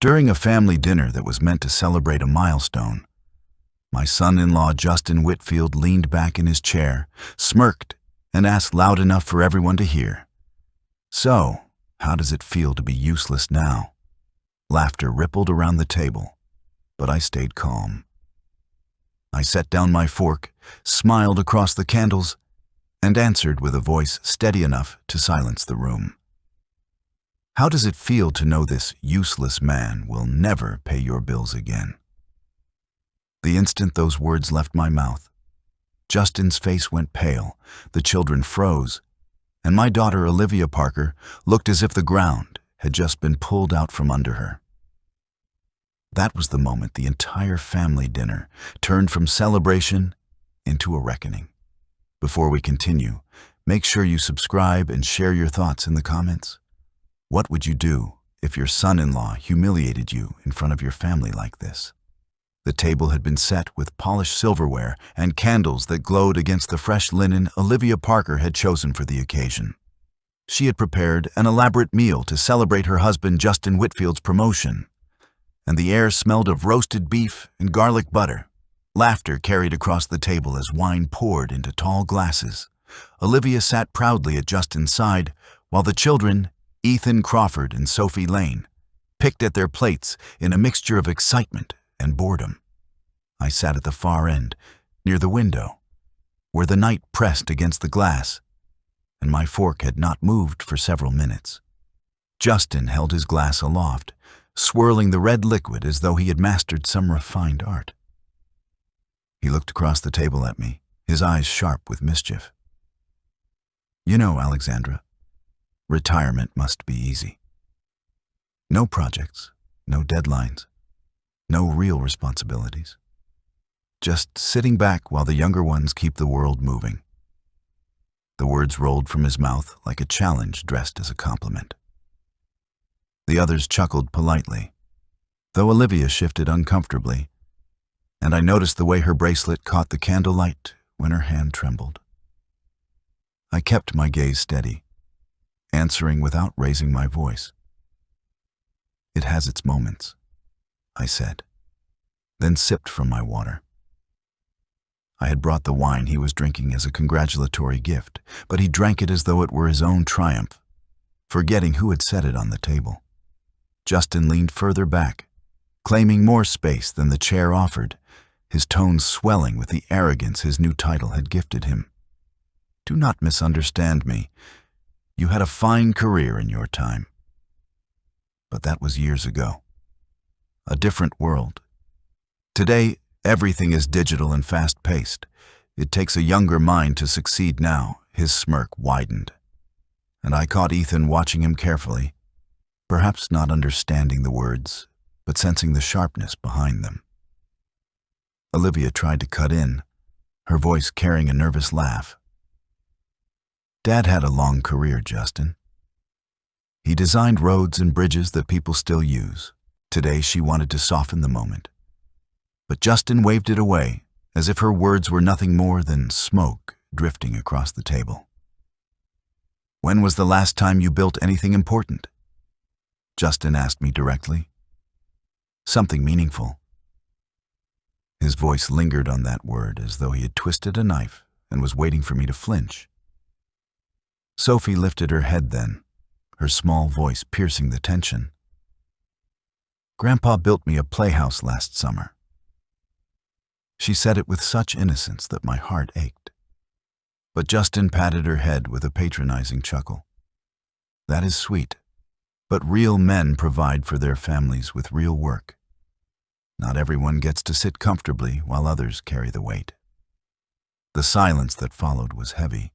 During a family dinner that was meant to celebrate a milestone, my son-in-law Justin Whitfield leaned back in his chair, smirked, and asked loud enough for everyone to hear, "So, how does it feel to be useless now?" Laughter rippled around the table, but I stayed calm. I set down my fork, smiled across the candles, and answered with a voice steady enough to silence the room. How does it feel to know this useless man will never pay your bills again? The instant those words left my mouth, Justin's face went pale, the children froze, and my daughter Olivia Parker looked as if the ground had just been pulled out from under her. That was the moment the entire family dinner turned from celebration into a reckoning. Before we continue, make sure you subscribe and share your thoughts in the comments. What would you do if your son-in-law humiliated you in front of your family like this? The table had been set with polished silverware and candles that glowed against the fresh linen Olivia Parker had chosen for the occasion. She had prepared an elaborate meal to celebrate her husband Justin Whitfield's promotion, and the air smelled of roasted beef and garlic butter. Laughter carried across the table as wine poured into tall glasses. Olivia sat proudly at Justin's side, while the children, Ethan Crawford and Sophie Lane, picked at their plates in a mixture of excitement and boredom. I sat at the far end, near the window, where the night pressed against the glass, and my fork had not moved for several minutes. Justin held his glass aloft, swirling the red liquid as though he had mastered some refined art. He looked across the table at me, his eyes sharp with mischief. "You know, Alexandra, retirement must be easy. No projects, no deadlines, no real responsibilities. Just sitting back while the younger ones keep the world moving." The words rolled from his mouth like a challenge dressed as a compliment. The others chuckled politely, though Olivia shifted uncomfortably, and I noticed the way her bracelet caught the candlelight when her hand trembled. I kept my gaze steady, answering without raising my voice. "It has its moments," I said, then sipped from my water. I had brought the wine he was drinking as a congratulatory gift, but he drank it as though it were his own triumph, forgetting who had set it on the table. Justin leaned further back, claiming more space than the chair offered, his tones swelling with the arrogance his new title had gifted him. "Do not misunderstand me. You had a fine career in your time. But that was years ago. A different world. Today, everything is digital and fast-paced. It takes a younger mind to succeed now." His smirk widened, and I caught Ethan watching him carefully, perhaps not understanding the words, but sensing the sharpness behind them. Olivia tried to cut in, her voice carrying a nervous laugh. "Dad had a long career, Justin. He designed roads and bridges that people still use." Today she wanted to soften the moment, but Justin waved it away, as if her words were nothing more than smoke drifting across the table. "When was the last time you built anything important?" Justin asked me directly. "Something meaningful." His voice lingered on that word as though he had twisted a knife and was waiting for me to flinch. Sophie lifted her head then, her small voice piercing the tension. "Grandpa built me a playhouse last summer." She said it with such innocence that my heart ached. But Justin patted her head with a patronizing chuckle. "That is sweet, but real men provide for their families with real work. Not everyone gets to sit comfortably while others carry the weight." The silence that followed was heavy.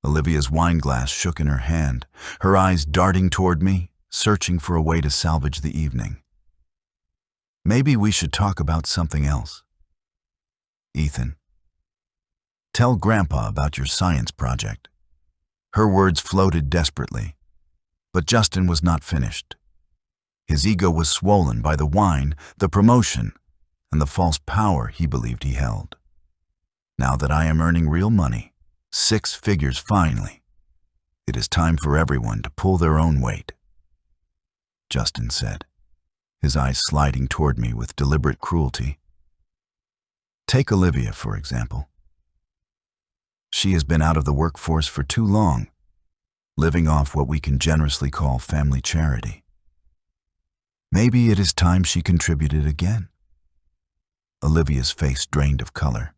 Olivia's wine glass shook in her hand, her eyes darting toward me, searching for a way to salvage the evening. "Maybe we should talk about something else. Ethan, tell Grandpa about your science project." Her words floated desperately, but Justin was not finished. His ego was swollen by the wine, the promotion, and the false power he believed he held. "Now that I am earning real money, 6 figures finally, it is time for everyone to pull their own weight," Justin said. his eyes sliding toward me with deliberate cruelty. Take Olivia, for example. She has been out of the workforce for too long, living off what we can generously call family charity. Maybe it is time she contributed again. Olivia's face drained of color.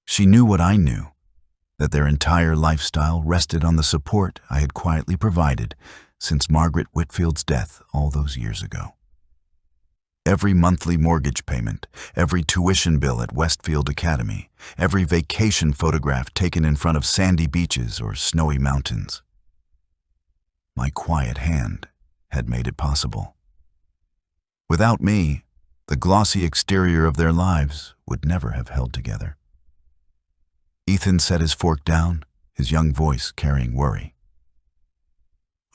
She knew what I knew, that their entire lifestyle rested on the support I had quietly provided since Margaret Whitfield's death all those years ago. Every monthly mortgage payment, every tuition bill at Westfield Academy, every vacation photograph taken in front of sandy beaches or snowy mountains. My quiet hand had made it possible. Without me, the glossy exterior of their lives would never have held together. Ethan set his fork down, his young voice carrying worry.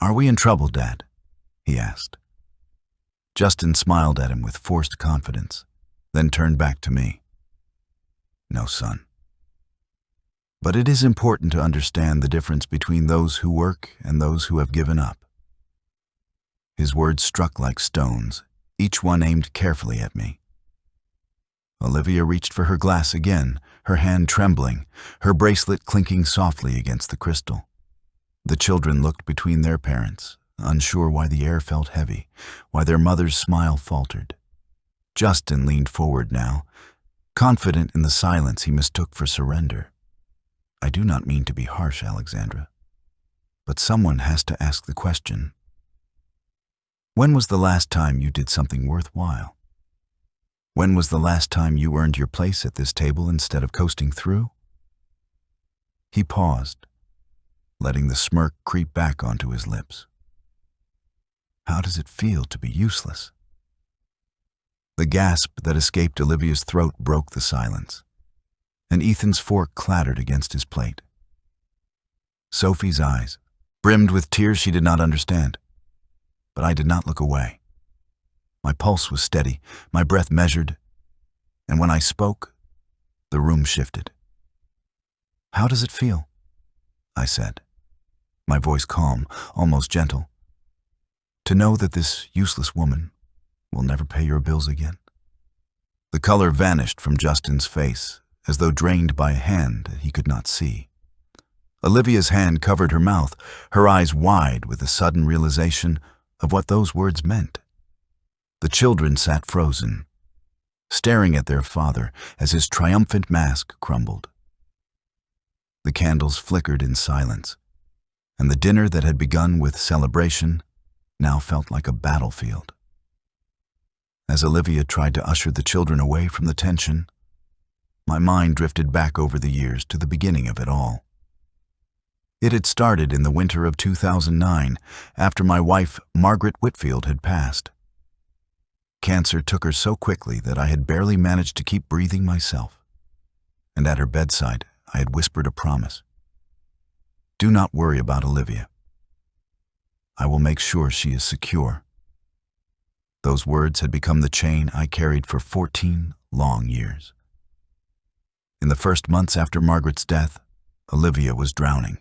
"Are we in trouble, Dad?" he asked. Justin smiled at him with forced confidence, then turned back to me. "No, son. But it is important to understand the difference between those who work and those who have given up." His words struck like stones, each one aimed carefully at me. Olivia reached for her glass again, her hand trembling, her bracelet clinking softly against the crystal. The children looked between their parents, unsure why the air felt heavy, why their mother's smile faltered. Justin leaned forward now, confident in the silence he mistook for surrender. "I do not mean to be harsh, Alexandra, but someone has to ask the question. When was the last time you did something worthwhile? When was the last time you earned your place at this table instead of coasting through?" He paused, letting the smirk creep back onto his lips. "How does it feel to be useless?" The gasp that escaped Olivia's throat broke the silence, and Ethan's fork clattered against his plate. Sophie's eyes brimmed with tears she did not understand, but I did not look away. My pulse was steady, my breath measured, and when I spoke, the room shifted. "How does it feel?" I said, my voice calm, almost gentle. "To know that this useless woman will never pay your bills again?" The color vanished from Justin's face, as though drained by a hand that he could not see. Olivia's hand covered her mouth, her eyes wide with a sudden realization of what those words meant. The children sat frozen, staring at their father as his triumphant mask crumbled. The candles flickered in silence, and the dinner that had begun with celebration now felt like a battlefield. As Olivia tried to usher the children away from the tension, my mind drifted back over the years to the beginning of it all. It had started in the winter of 2009, after my wife, Margaret Whitfield, had passed. Cancer took her so quickly that I had barely managed to keep breathing myself, and at her bedside I had whispered a promise. "Do not worry about Olivia. I will make sure she is secure." Those words had become the chain I carried for 14 long years. In the first months after Margaret's death, Olivia was drowning.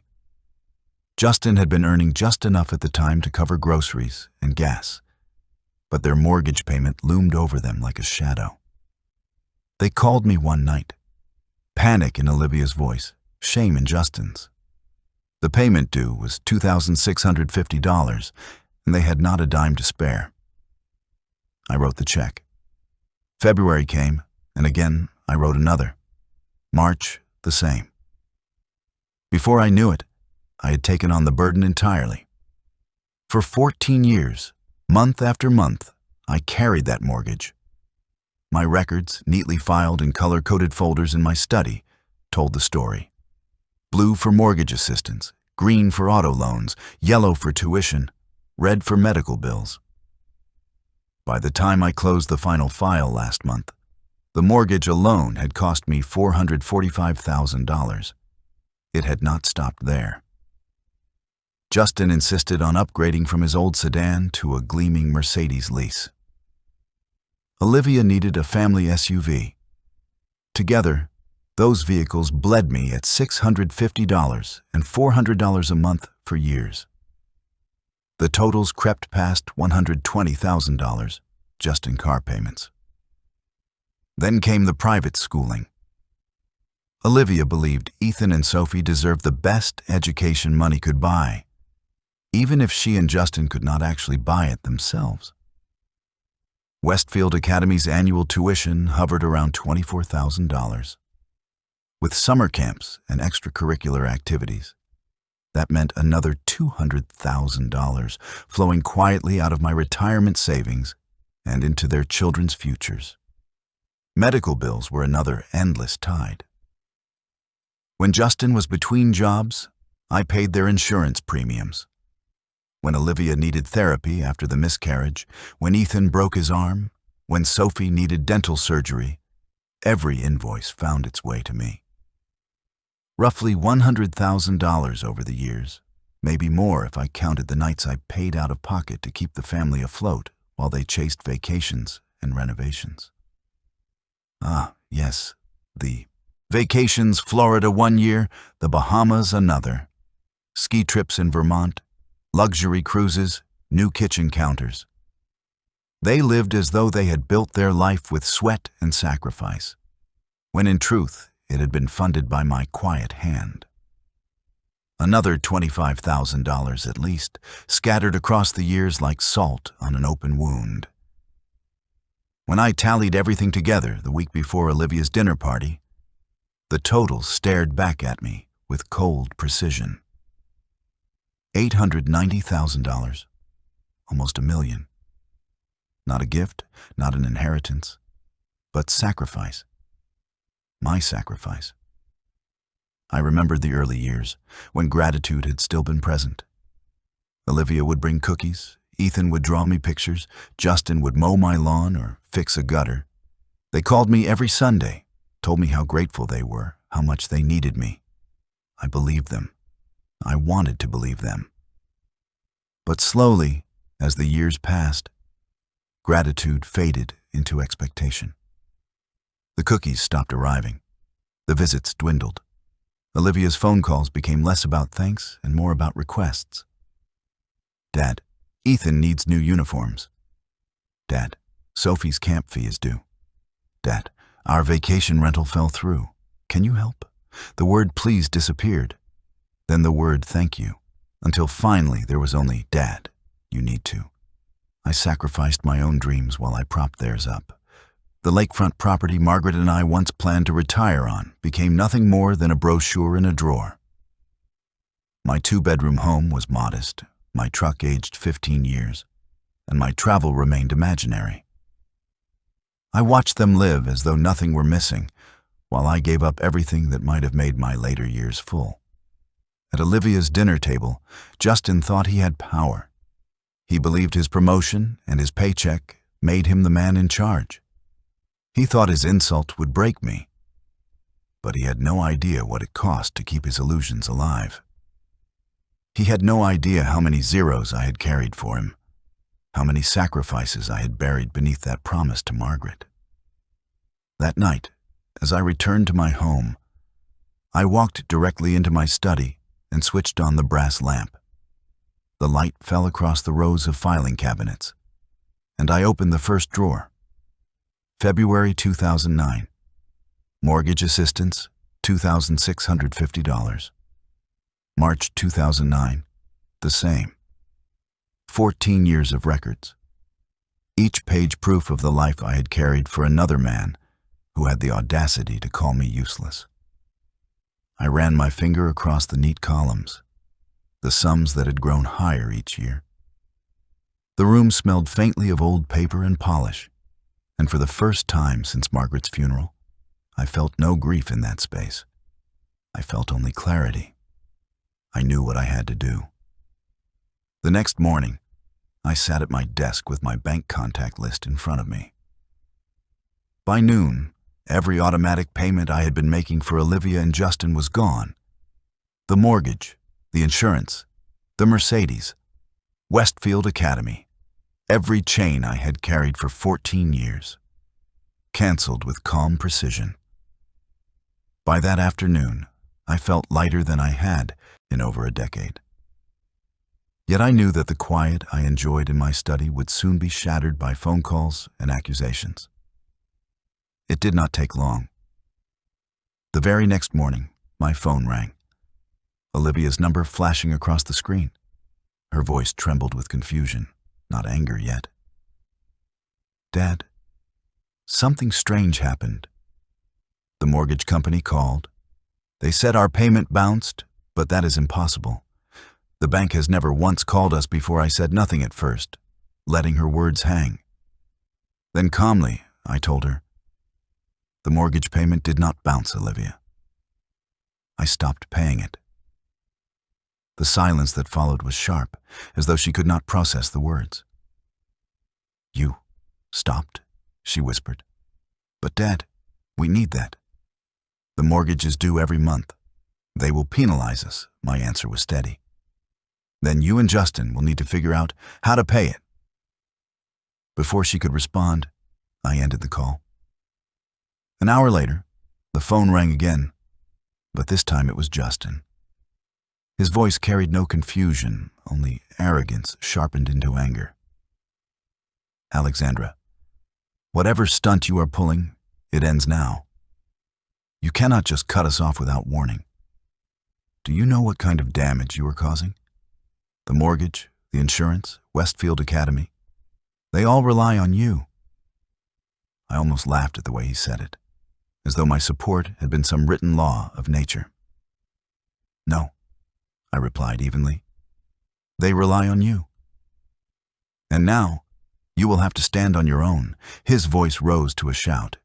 Justin had been earning just enough at the time to cover groceries and gas, but their mortgage payment loomed over them like a shadow. They called me one night, panic in Olivia's voice, shame in Justin's. The payment due was $2,650, and they had not a dime to spare. I wrote the check. February came, and again I wrote another. March, the same. Before I knew it, I had taken on the burden entirely. For 14 years, month after month, I carried that mortgage. My records, neatly filed in color-coded folders in my study, told the story. Blue for mortgage assistance, green for auto loans, yellow for tuition, red for medical bills. By the time I closed the final file last month, the mortgage alone had cost me $445,000. It had not stopped there. Justin insisted on upgrading from his old sedan to a gleaming Mercedes lease. Olivia needed a family SUV. Together, those vehicles bled me at $650 and $400 a month for years. The totals crept past $120,000 just in car payments. Then came the private schooling. Olivia believed Ethan and Sophie deserved the best education money could buy, even if she and Justin could not actually buy it themselves. Westfield Academy's annual tuition hovered around $24,000. With summer camps and extracurricular activities, that meant another $200,000 flowing quietly out of my retirement savings and into their children's futures. Medical bills were another endless tide. When Justin was between jobs, I paid their insurance premiums. When Olivia needed therapy after the miscarriage, when Ethan broke his arm, when Sophie needed dental surgery, every invoice found its way to me. Roughly $100,000 over the years, maybe more if I counted the nights I paid out of pocket to keep the family afloat while they chased vacations and renovations. Ah, yes, the vacations, Florida one year, the Bahamas another. Ski trips in Vermont, luxury cruises, new kitchen counters. They lived as though they had built their life with sweat and sacrifice, when in truth it had been funded by my quiet hand. Another $25,000 at least, scattered across the years like salt on an open wound. When I tallied everything together the week before Olivia's dinner party, the total stared back at me with cold precision. $890,000, almost $1 million. Not a gift, not an inheritance, but sacrifice. My sacrifice. I remembered the early years, when gratitude had still been present. Olivia would bring cookies, Ethan would draw me pictures, Justin would mow my lawn or fix a gutter. They called me every Sunday, told me how grateful they were, how much they needed me. I believed them. I wanted to believe them. But slowly, as the years passed, gratitude faded into expectation. The cookies stopped arriving. The visits dwindled. Olivia's phone calls became less about thanks and more about requests. Dad, Ethan needs new uniforms. Dad, Sophie's camp fee is due. Dad, our vacation rental fell through. Can you help? The word please disappeared. Then the word thank you, until finally there was only Dad, you need to. I sacrificed my own dreams while I propped theirs up. The lakefront property Margaret and I once planned to retire on became nothing more than a brochure in a drawer. My 2-bedroom home was modest, my truck aged 15 years, and my travel remained imaginary. I watched them live as though nothing were missing, while I gave up everything that might have made my later years full. At Olivia's dinner table, Justin thought he had power. He believed his promotion and his paycheck made him the man in charge. He thought his insult would break me, but he had no idea what it cost to keep his illusions alive. He had no idea how many zeros I had carried for him, how many sacrifices I had buried beneath that promise to Margaret. That night, as I returned to my home, I walked directly into my study and switched on the brass lamp. The light fell across the rows of filing cabinets, and I opened the first drawer. February 2009. Mortgage assistance, $2,650. March 2009. The same. 14 years of records. Each page proof of the life I had carried for another man who had the audacity to call me useless. I ran my finger across the neat columns, the sums that had grown higher each year. The room smelled faintly of old paper and polish, and for the first time since Margaret's funeral, I felt no grief in that space. I felt only clarity. I knew what I had to do. The next morning, I sat at my desk with my bank contact list in front of me. By noon, every automatic payment I had been making for Olivia and Justin was gone. The mortgage, the insurance, the Mercedes, Westfield Academy, every chain I had carried for 14 years, canceled with calm precision. By that afternoon, I felt lighter than I had in over a decade. Yet I knew that the quiet I enjoyed in my study would soon be shattered by phone calls and accusations. It did not take long. The very next morning, my phone rang. Olivia's number flashing across the screen. Her voice trembled with confusion, not anger yet. "Dad, something strange happened. The mortgage company called. They said our payment bounced, but that is impossible. The bank has never once called us before." I said nothing at first, letting her words hang. Then calmly, I told her, "The mortgage payment did not bounce, Olivia. I stopped paying it." The silence that followed was sharp, as though she could not process the words. "You stopped?" she whispered. "But Dad, we need that. The mortgage is due every month. They will penalize us." My answer was steady. "Then you and Justin will need to figure out how to pay it." Before she could respond, I ended the call. An hour later, the phone rang again, but this time it was Justin. His voice carried no confusion, only arrogance sharpened into anger. "Alexandra, whatever stunt you are pulling, it ends now. You cannot just cut us off without warning. Do you know what kind of damage you are causing? The mortgage, the insurance, Westfield Academy, they all rely on you." I almost laughed at the way he said it, as though my support had been some written law of nature. "No," I replied evenly. "They rely on you. And now, you will have to stand on your own." His voice rose to a shout.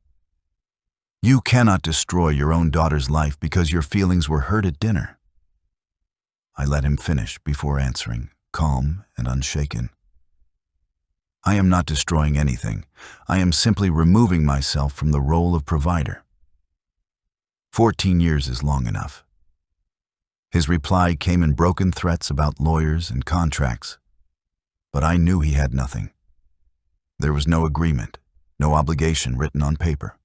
"You cannot destroy your own daughter's life because your feelings were hurt at dinner." I let him finish before answering, calm and unshaken. "I am not destroying anything. I am simply removing myself from the role of provider. 14 years is long enough." His reply came in broken threats about lawyers and contracts, but I knew he had nothing. There was no agreement, no obligation written on paper.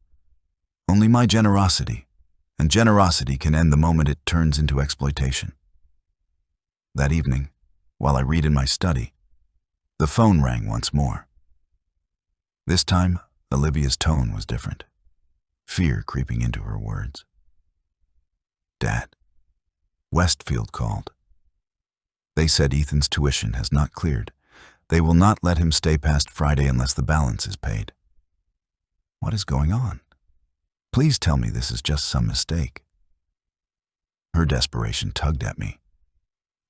Only my generosity, and generosity can end the moment it turns into exploitation. That evening, while I read in my study, the phone rang once more. This time, Olivia's tone was different, fear creeping into her words. "Dad, Westfield called. They said Ethan's tuition has not cleared. They will not let him stay past Friday unless the balance is paid." What is going on? Please tell me this is just some mistake. Her desperation tugged at me,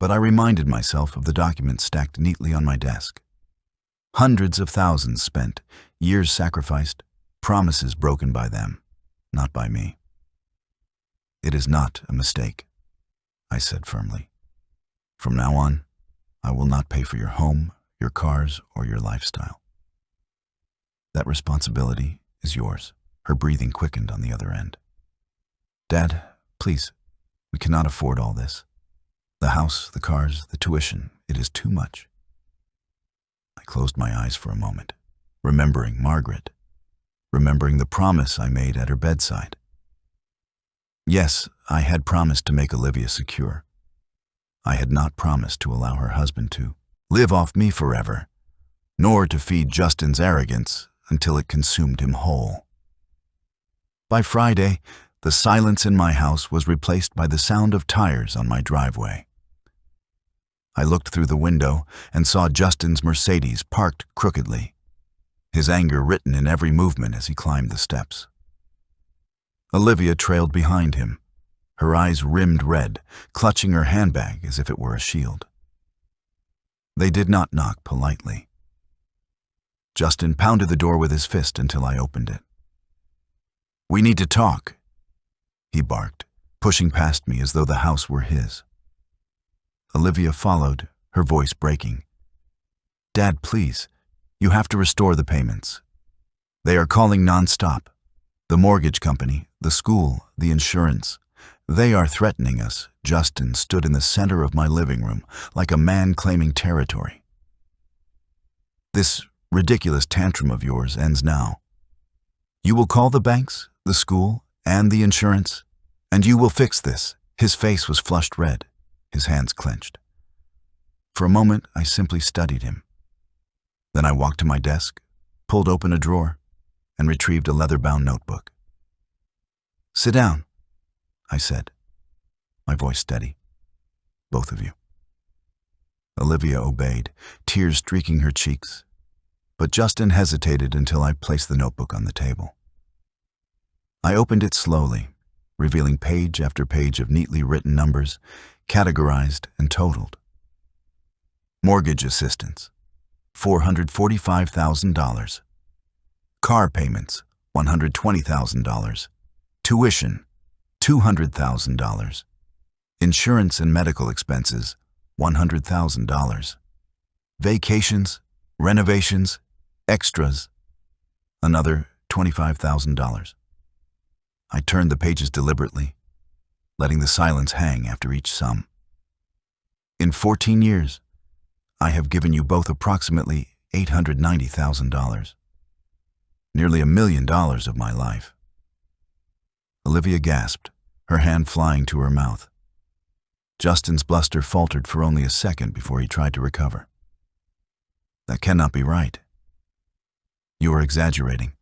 but I reminded myself of the documents stacked neatly on my desk. Hundreds of thousands spent, years sacrificed, promises broken by them, not by me. "It is not a mistake," I said firmly. "From now on, I will not pay for your home, your cars, or your lifestyle. That responsibility is yours." Her breathing quickened on the other end. "Dad, please, we cannot afford all this. The house, the cars, the tuition, it is too much." I closed my eyes for a moment, remembering Margaret, remembering the promise I made at her bedside. Yes, I had promised to make Olivia secure. I had not promised to allow her husband to live off me forever, nor to feed Justin's arrogance until it consumed him whole. By Friday, the silence in my house was replaced by the sound of tires on my driveway. I looked through the window and saw Justin's Mercedes parked crookedly, his anger written in every movement as he climbed the steps. Olivia trailed behind him, her eyes rimmed red, clutching her handbag as if it were a shield. They did not knock politely. Justin pounded the door with his fist until I opened it. "We need to talk," he barked, pushing past me as though the house were his. Olivia followed, her voice breaking. "Dad, please, you have to restore the payments. They are calling non-stop. The mortgage company, the school, the insurance. They are threatening us." Justin stood in the center of my living room, like a man claiming territory. "This ridiculous tantrum of yours ends now. You will call the banks, the school, and the insurance, and you will fix this." His face was flushed red, his hands clenched. For a moment, I simply studied him. Then I walked to my desk, pulled open a drawer, and retrieved a leather-bound notebook. "Sit down," I said, my voice steady. "Both of you." Olivia obeyed, tears streaking her cheeks, but Justin hesitated until I placed the notebook on the table. I opened it slowly, revealing page after page of neatly written numbers, categorized and totaled. Mortgage assistance, $445,000. Car payments, $120,000. Tuition, $200,000. Insurance and medical expenses, $100,000. Vacations, renovations, extras, another $25,000. I turned the pages deliberately, letting the silence hang after each sum. In 14 years, I have given you both approximately $890,000. Nearly $1 million of my life. Olivia gasped, her hand flying to her mouth. Justin's bluster faltered for only a second before he tried to recover. "That cannot be right. You are exaggerating."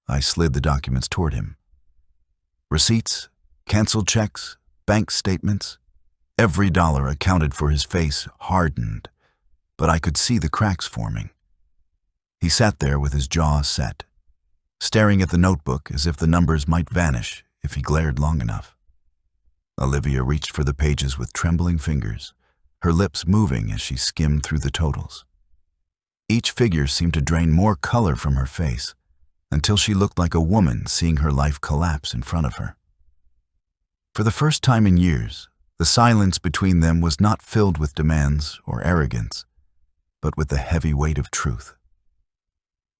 I slid the documents toward him. Receipts, canceled checks, bank statements. Every dollar accounted for. His face hardened, but I could see the cracks forming. He sat there with his jaw set, staring at the notebook as if the numbers might vanish if he glared long enough. Olivia reached for the pages with trembling fingers, her lips moving as she skimmed through the totals. Each figure seemed to drain more color from her face, until she looked like a woman seeing her life collapse in front of her. For the first time in years, the silence between them was not filled with demands or arrogance, but with the heavy weight of truth.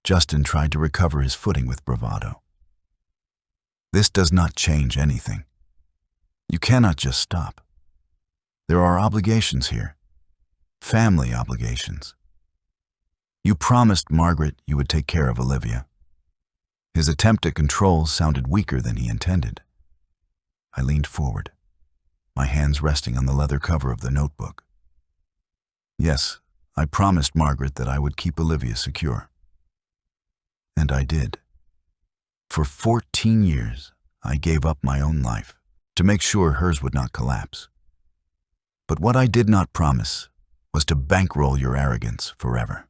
Justin tried to recover his footing with bravado. "This does not change anything. You cannot just stop. There are obligations here. Family obligations. You promised Margaret you would take care of Olivia." His attempt at control sounded weaker than he intended. I leaned forward, my hands resting on the leather cover of the notebook. "Yes, I promised Margaret that I would keep Olivia secure. And I did. For 14 years, I gave up my own life to make sure hers would not collapse. But what I did not promise was to bankroll your arrogance forever."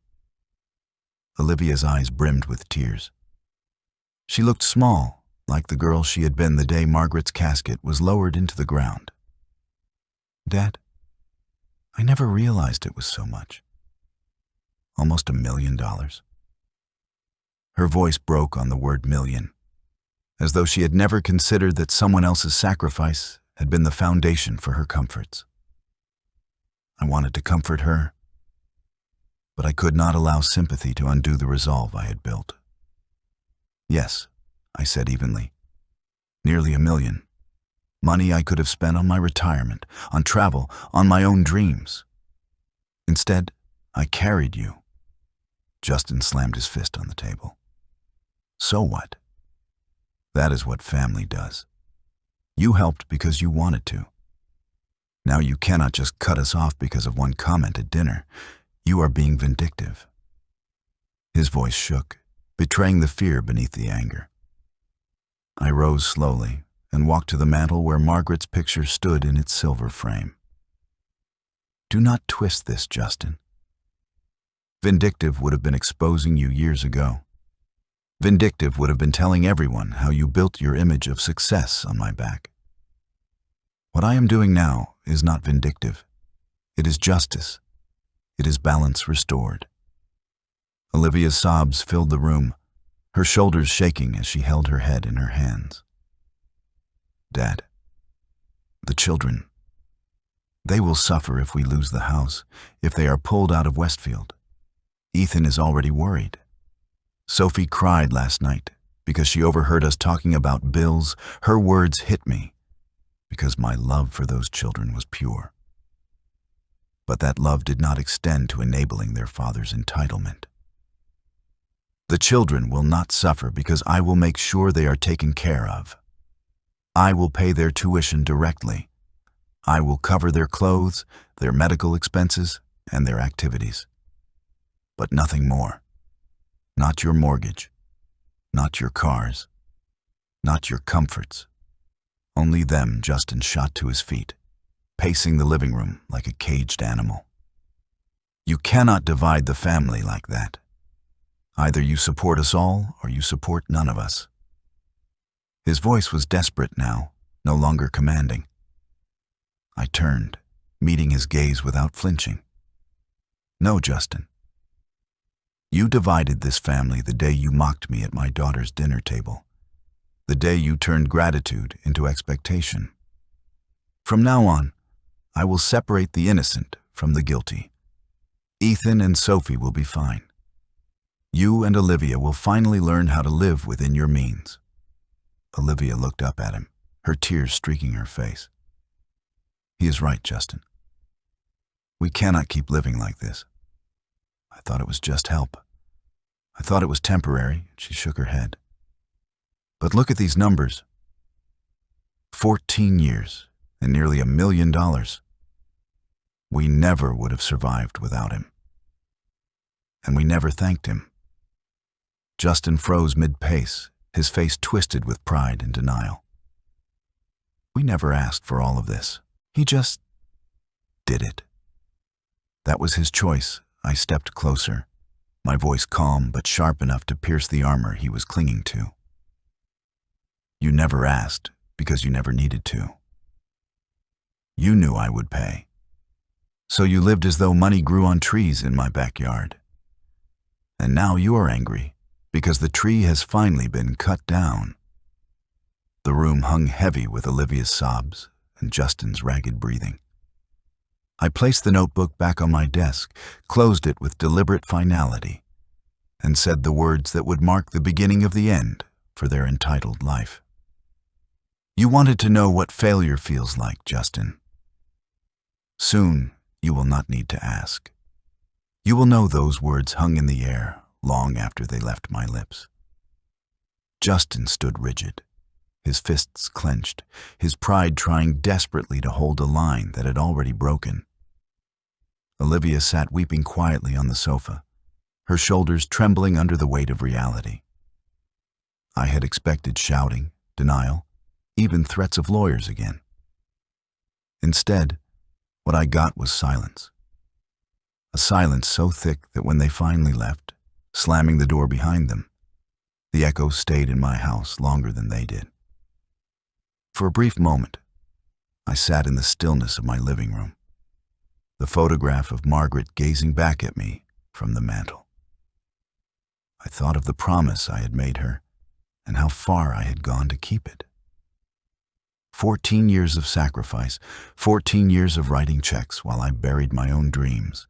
Olivia's eyes brimmed with tears. She looked small, like the girl she had been the day Margaret's casket was lowered into the ground. "Dad, I never realized it was so much. Almost $1 million. Her voice broke on the word million, as though she had never considered that someone else's sacrifice had been the foundation for her comforts. I wanted to comfort her, but I could not allow sympathy to undo the resolve I had built. "Yes," I said evenly. "Nearly $1 million. Money I could have spent on my retirement, on travel, on my own dreams. Instead, I carried you." Justin slammed his fist on the table. "So what? That is what family does. You helped because you wanted to. Now you cannot just cut us off because of one comment at dinner. You are being vindictive." His voice shook, betraying the fear beneath the anger. I rose slowly and walked to the mantel where Margaret's picture stood in its silver frame. "Do not twist this, Justin. Vindictive would have been exposing you years ago. Vindictive would have been telling everyone how you built your image of success on my back. What I am doing now is not vindictive. It is justice. It is balance restored." Olivia's sobs filled the room, her shoulders shaking as she held her head in her hands. "Dad, the children, they will suffer if we lose the house, if they are pulled out of Westfield. Ethan is already worried. Sophie cried last night because she overheard us talking about bills. Her words hit me because my love for those children was pure. But that love did not extend to enabling their father's entitlement. The children will not suffer because I will make sure they are taken care of. I will pay their tuition directly. I will cover their clothes, their medical expenses, and their activities. But nothing more. Not your mortgage. Not your cars. Not your comforts. Only them. Justin shot to his feet, pacing the living room like a caged animal. You cannot divide the family like that. Either you support us all or you support none of us. His voice was desperate now, no longer commanding. I turned, meeting his gaze without flinching. No, Justin. You divided this family the day you mocked me at my daughter's dinner table, the day you turned gratitude into expectation. From now on, I will separate the innocent from the guilty. Ethan and Sophie will be fine. You and Olivia will finally learn how to live within your means. Olivia looked up at him, her tears streaking her face. He is right, Justin. We cannot keep living like this. I thought it was just help. I thought it was temporary. She shook her head. But look at these numbers. 14 years and nearly $1 million. We never would have survived without him. And we never thanked him. Justin froze mid-pace, his face twisted with pride and denial. We never asked for all of this. He just did it. That was his choice. I stepped closer, my voice calm but sharp enough to pierce the armor he was clinging to. You never asked because you never needed to. You knew I would pay. So you lived as though money grew on trees in my backyard. And now you are angry because the tree has finally been cut down. The room hung heavy with Olivia's sobs and Justin's ragged breathing. I placed the notebook back on my desk, closed it with deliberate finality, and said the words that would mark the beginning of the end for their entitled life. You wanted to know what failure feels like, Justin. Soon, you will not need to ask. You will know those words hung in the air long after they left my lips. Justin stood rigid, his fists clenched, his pride trying desperately to hold a line that had already broken. Olivia sat weeping quietly on the sofa, her shoulders trembling under the weight of reality. I had expected shouting, denial, even threats of lawyers again. Instead, what I got was silence. A silence so thick that when they finally left, slamming the door behind them, the echo stayed in my house longer than they did. For a brief moment, I sat in the stillness of my living room, the photograph of Margaret gazing back at me from the mantel. I thought of the promise I had made her and how far I had gone to keep it. 14 years of sacrifice, 14 years of writing checks while I buried my own dreams.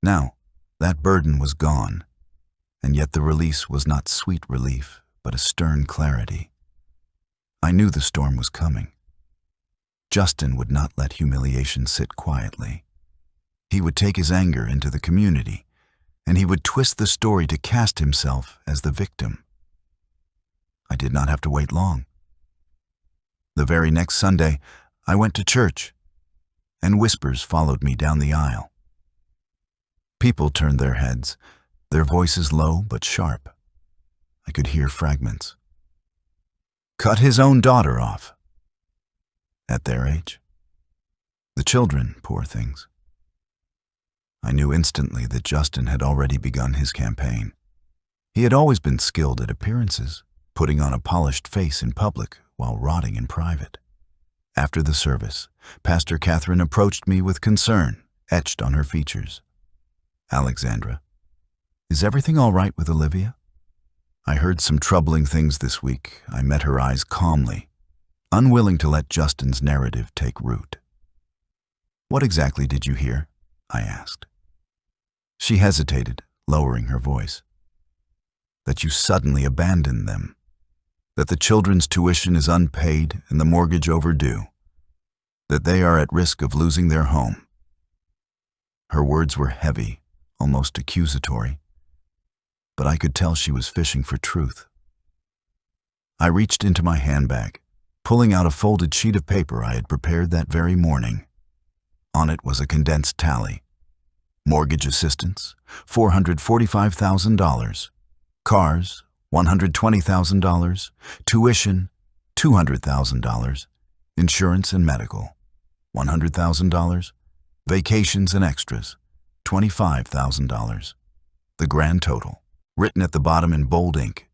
Now, that burden was gone, and yet the release was not sweet relief, but a stern clarity. I knew the storm was coming. Justin would not let humiliation sit quietly. He would take his anger into the community, and he would twist the story to cast himself as the victim. I did not have to wait long. The very next Sunday, I went to church, and whispers followed me down the aisle. People turned their heads, their voices low but sharp. I could hear fragments. Cut his own daughter off. At their age. The children, poor things. I knew instantly that Justin had already begun his campaign. He had always been skilled at appearances, putting on a polished face in public while rotting in private. After the service, Pastor Catherine approached me with concern etched on her features. Alexandra, is everything all right with Olivia? I heard some troubling things this week. I met her eyes calmly, unwilling to let Justin's narrative take root. What exactly did you hear? I asked. She hesitated, lowering her voice. That you suddenly abandoned them. That the children's tuition is unpaid and the mortgage overdue. That they are at risk of losing their home. Her words were heavy, almost accusatory, but I could tell she was fishing for truth. I reached into my handbag, pulling out a folded sheet of paper I had prepared that very morning. On it was a condensed tally, Mortgage assistance, $445,000. Cars, $120,000. Tuition, $200,000. Insurance and medical, $100,000. Vacations and extras, $25,000. The grand total, written at the bottom in bold ink,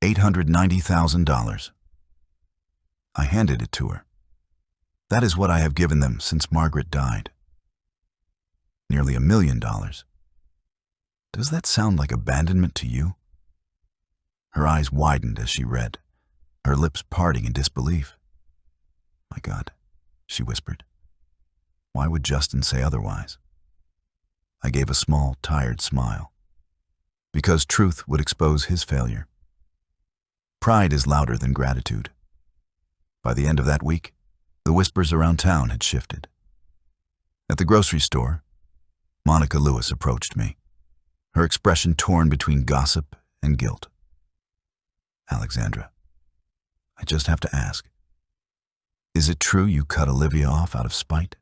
$890,000. I handed it to her. That is what I have given them since Margaret died. Nearly $1 million. Does that sound like abandonment to you? Her eyes widened as she read, her lips parting in disbelief. My God, she whispered. Why would Justin say otherwise? I gave a small, tired smile. Because truth would expose his failure. Pride is louder than gratitude. By the end of that week, the whispers around town had shifted. At the grocery store, Monica Lewis approached me, her expression torn between gossip and guilt. Alexandra, I just have to ask, is it true you cut Olivia off out of spite?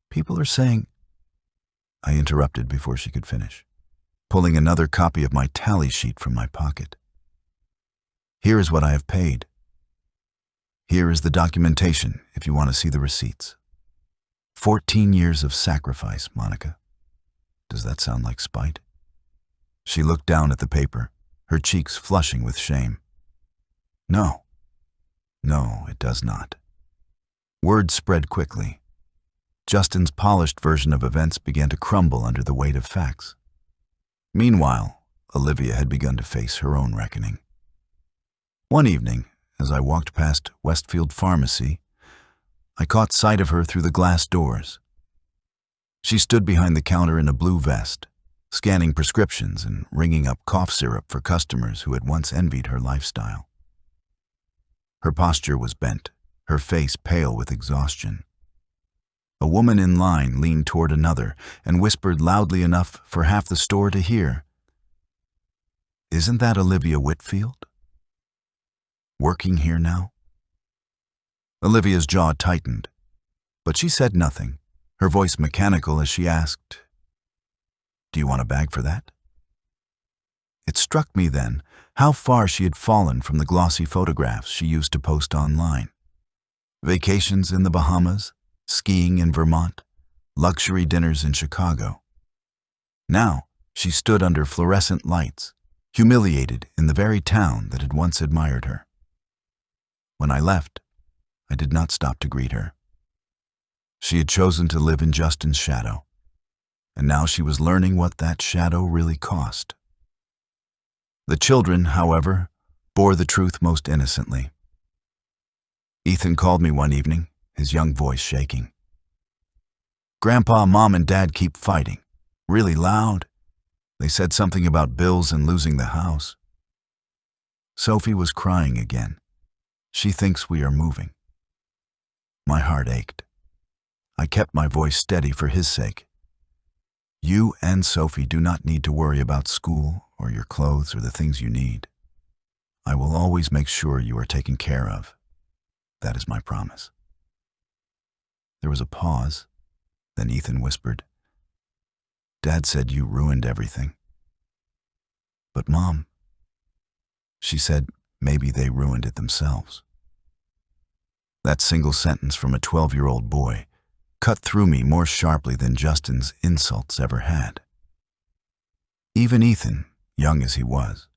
People are saying... I interrupted before she could finish, pulling another copy of my tally sheet from my pocket. Here is what I have paid. Here is the documentation if you want to see the receipts. 14 years of sacrifice, Monica. Does that sound like spite? She looked down at the paper, her cheeks flushing with shame. No. No, it does not. Word spread quickly. Justin's polished version of events began to crumble under the weight of facts. Meanwhile, Olivia had begun to face her own reckoning. One evening, as I walked past Westfield Pharmacy, I caught sight of her through the glass doors. She stood behind the counter in a blue vest, scanning prescriptions and ringing up cough syrup for customers who had once envied her lifestyle. Her posture was bent, her face pale with exhaustion. A woman in line leaned toward another and whispered loudly enough for half the store to hear, "Isn't that Olivia Whitfield? Working here now?" Olivia's jaw tightened, but she said nothing, her voice mechanical as she asked, "Do you want a bag for that?" It struck me then how far she had fallen from the glossy photographs she used to post online. Vacations in the Bahamas, skiing in Vermont, luxury dinners in Chicago. Now she stood under fluorescent lights, humiliated in the very town that had once admired her. When I left, I did not stop to greet her. She had chosen to live in Justin's shadow, and now she was learning what that shadow really cost. The children, however, bore the truth most innocently. Ethan called me one evening, his young voice shaking. "Grandpa, Mom, and Dad keep fighting, really loud. They said something about bills and losing the house." Sophie was crying again. She thinks we are moving. My heart ached. I kept my voice steady for his sake. You and Sophie do not need to worry about school or your clothes or the things you need. I will always make sure you are taken care of. That is my promise. There was a pause. Then Ethan whispered, "Dad said you ruined everything." "But Mom," she said, "maybe they ruined it themselves." That single sentence from a 12-year-old boy cut through me more sharply than Justin's insults ever had. Even Ethan, young as he was,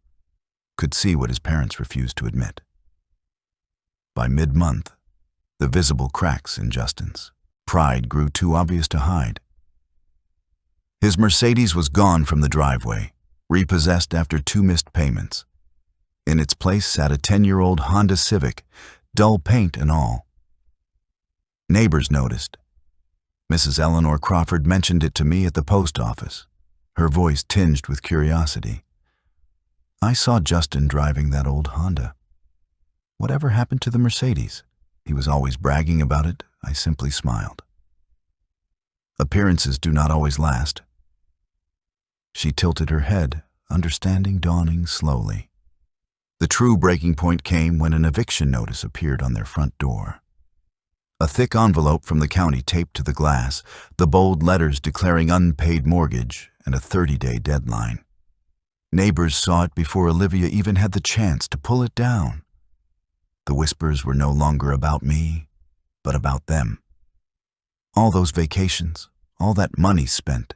could see what his parents refused to admit. By mid-month, the visible cracks in Justin's pride grew too obvious to hide. His Mercedes was gone from the driveway, repossessed after 2 missed payments. In its place sat a 10-year-old Honda Civic, dull paint and all. Neighbors noticed. Mrs. Eleanor Crawford mentioned it to me at the post office, her voice tinged with curiosity. I saw Justin driving that old Honda. Whatever happened to the Mercedes? He was always bragging about it. I simply smiled. Appearances do not always last. She tilted her head, understanding dawning slowly. The true breaking point came when an eviction notice appeared on their front door. A thick envelope from the county taped to the glass, the bold letters declaring unpaid mortgage and a 30-day deadline. Neighbors saw it before Olivia even had the chance to pull it down. The whispers were no longer about me, but about them. All those vacations, all that money spent.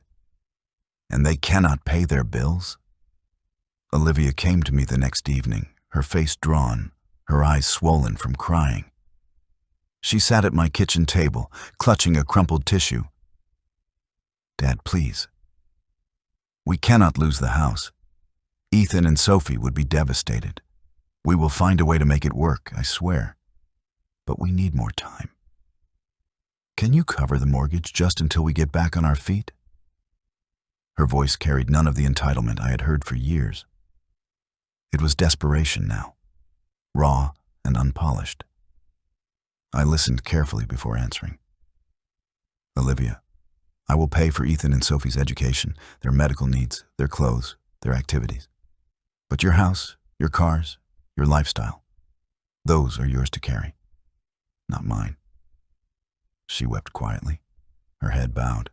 And they cannot pay their bills? Olivia came to me the next evening, her face drawn, her eyes swollen from crying. She sat at my kitchen table, clutching a crumpled tissue. "Dad, please. We cannot lose the house. Ethan and Sophie would be devastated. We will find a way to make it work, I swear. But we need more time. Can you cover the mortgage just until we get back on our feet?" Her voice carried none of the entitlement I had heard for years. It was desperation now, raw and unpolished. I listened carefully before answering. "Olivia, I will pay for Ethan and Sophie's education, their medical needs, their clothes, their activities. But your house, your cars, your lifestyle, those are yours to carry, not mine." She wept quietly, her head bowed.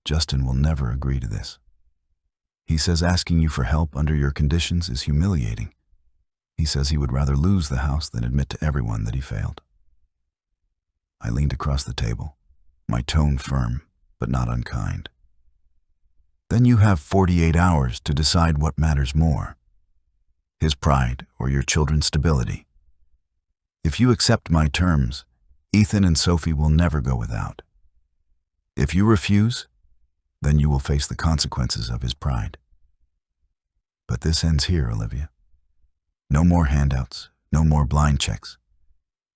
"Justin will never agree to this. He says asking you for help under your conditions is humiliating. He says he would rather lose the house than admit to everyone that he failed." I leaned across the table, my tone firm, but not unkind. "Then you have 48 hours to decide what matters more, his pride or your children's stability. If you accept my terms, Ethan and Sophie will never go without. If you refuse, then you will face the consequences of his pride. But this ends here, Olivia. No more handouts, no more blind checks.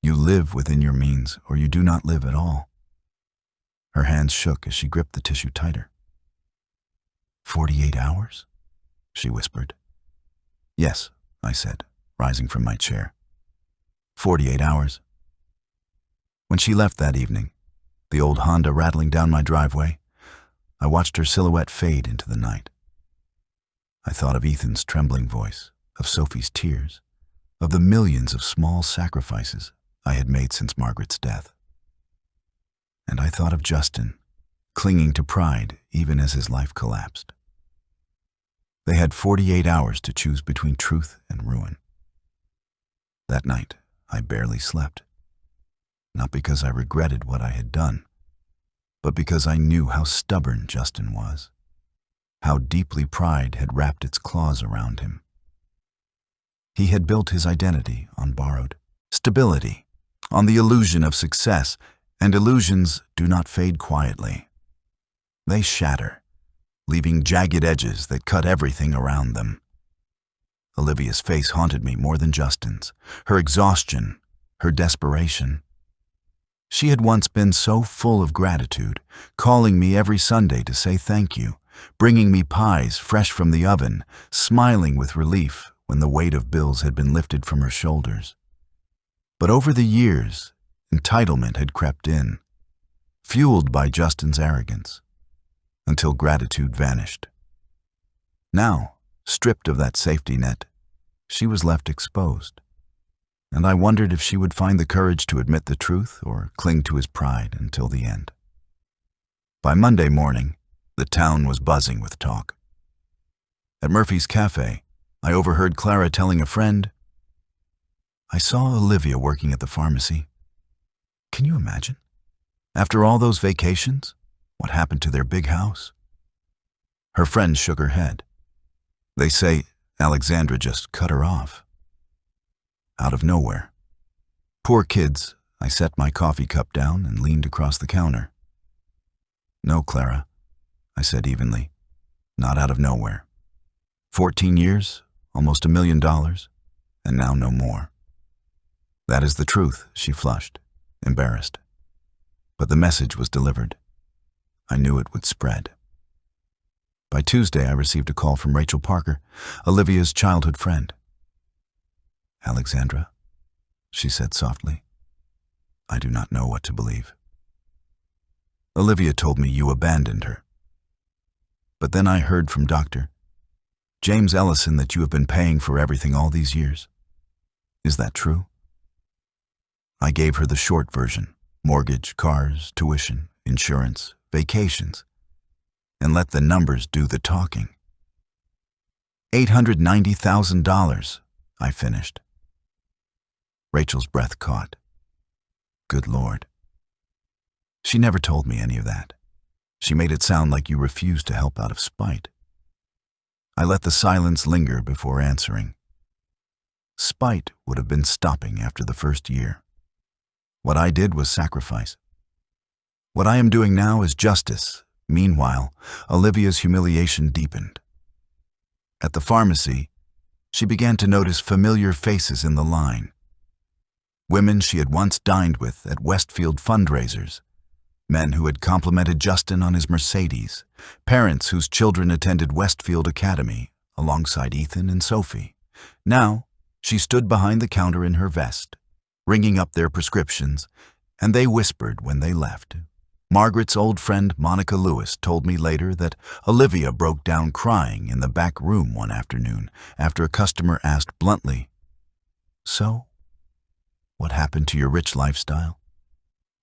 You live within your means, or you do not live at all." Her hands shook as she gripped the tissue tighter. 48 hours? She whispered. "Yes," I said, rising from my chair. 48 hours. When she left that evening, the old Honda rattling down my driveway, I watched her silhouette fade into the night. I thought of Ethan's trembling voice, of Sophie's tears, of the millions of small sacrifices I had made since Margaret's death. And I thought of Justin, clinging to pride even as his life collapsed. They had 48 hours to choose between truth and ruin. That night, I barely slept. Not because I regretted what I had done, but because I knew how stubborn Justin was, how deeply pride had wrapped its claws around him. He had built his identity on borrowed stability, on the illusion of success, and illusions do not fade quietly. They shatter, leaving jagged edges that cut everything around them. Olivia's face haunted me more than Justin's, her exhaustion, her desperation. She had once been so full of gratitude, calling me every Sunday to say thank you, bringing me pies fresh from the oven, smiling with relief when the weight of bills had been lifted from her shoulders. But over the years, entitlement had crept in, fueled by Justin's arrogance, until gratitude vanished. Now, stripped of that safety net, she was left exposed. And I wondered if she would find the courage to admit the truth or cling to his pride until the end. By Monday morning, the town was buzzing with talk. At Murphy's Cafe, I overheard Clara telling a friend, "I saw Olivia working at the pharmacy. Can you imagine? After all those vacations, what happened to their big house?" Her friend shook her head. "They say Alexandra just cut her off." Out of nowhere. Poor kids, I set my coffee cup down and leaned across the counter. "No, Clara," I said evenly, "not out of nowhere. 14 years, almost $1 million, and now no more." "That is the truth," she flushed, embarrassed. But the message was delivered. I knew it would spread. By Tuesday, I received a call from Rachel Parker, Olivia's childhood friend. "Alexandra," she said softly, "I do not know what to believe. Olivia told me you abandoned her. But then I heard from Dr. James Ellison that you have been paying for everything all these years. Is that true?" I gave her the short version: mortgage, cars, tuition, insurance, vacations, and let the numbers do the talking. $890,000, I finished. Rachel's breath caught. Good Lord. She never told me any of that. She made it sound like you refused to help out of spite. I let the silence linger before answering. Spite would have been stopping after the first year. What I did was sacrifice. What I am doing now is justice. Meanwhile, Olivia's humiliation deepened. At the pharmacy, she began to notice familiar faces in the line. Women she had once dined with at Westfield fundraisers, men who had complimented Justin on his Mercedes, parents whose children attended Westfield Academy alongside Ethan and Sophie. Now, she stood behind the counter in her vest, ringing up their prescriptions, and they whispered when they left. Margaret's old friend Monica Lewis told me later that Olivia broke down crying in the back room one afternoon after a customer asked bluntly, "So, what happened to your rich lifestyle?"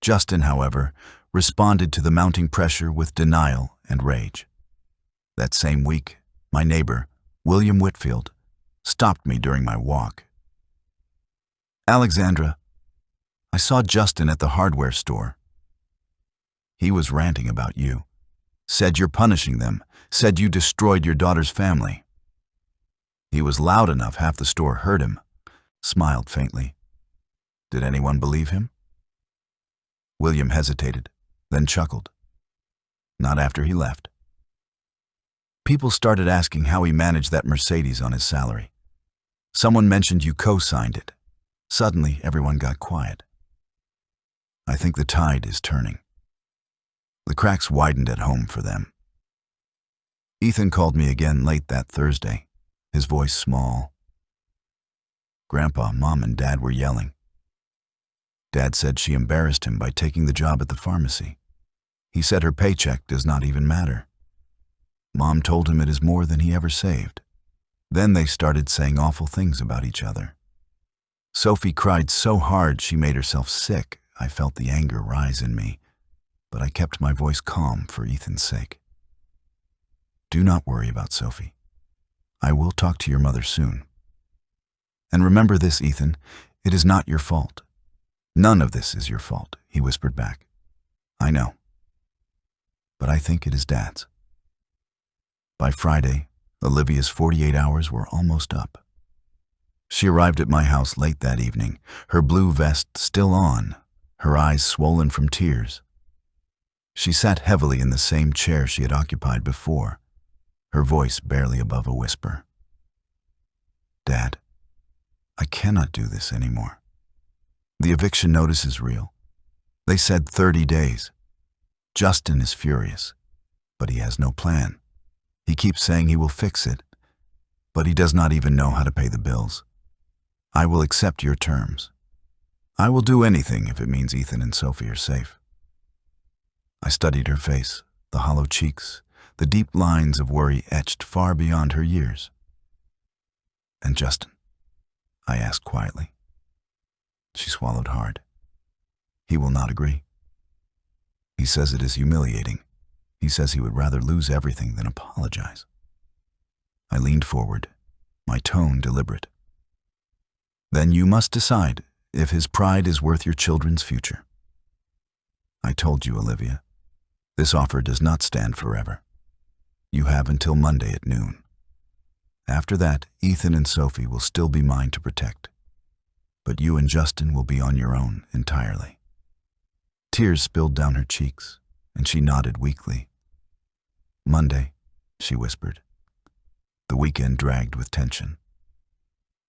Justin, however, responded to the mounting pressure with denial and rage. That same week, my neighbor, William Whitfield, stopped me during my walk. "Alexandra, I saw Justin at the hardware store. He was ranting about you, said you're punishing them, said you destroyed your daughter's family." He was loud enough half the store heard him, smiled faintly. Did anyone believe him? William hesitated, then chuckled. Not after he left. People started asking how he managed that Mercedes on his salary. Someone mentioned you co-signed it. Suddenly, everyone got quiet. I think the tide is turning. The cracks widened at home for them. Ethan called me again late that Thursday, his voice small. Grandpa, Mom, and Dad were yelling. Dad said she embarrassed him by taking the job at the pharmacy. He said her paycheck does not even matter. Mom told him it is more than he ever saved. Then they started saying awful things about each other. Sophie cried so hard she made herself sick. I felt the anger rise in me, but I kept my voice calm for Ethan's sake. Do not worry about Sophie. I will talk to your mother soon. And remember this, Ethan, it is not your fault. None of this is your fault, he whispered back. I know. But I think it is Dad's. By Friday, Olivia's 48 hours were almost up. She arrived at my house late that evening, her blue vest still on, her eyes swollen from tears. She sat heavily in the same chair she had occupied before, her voice barely above a whisper. Dad, I cannot do this anymore. The eviction notice is real. They said 30 days. Justin is furious, but he has no plan. He keeps saying he will fix it, but he does not even know how to pay the bills. I will accept your terms. I will do anything if it means Ethan and Sophie are safe. I studied her face, the hollow cheeks, the deep lines of worry etched far beyond her years. And Justin? I asked quietly. She swallowed hard. He will not agree. He says it is humiliating. He says he would rather lose everything than apologize. I leaned forward, my tone deliberate. Then you must decide if his pride is worth your children's future. I told you, Olivia, this offer does not stand forever. You have until Monday at noon. After that, Ethan and Sophie will still be mine to protect. But you and Justin will be on your own entirely. Tears spilled down her cheeks, and she nodded weakly. Monday, she whispered. The weekend dragged with tension.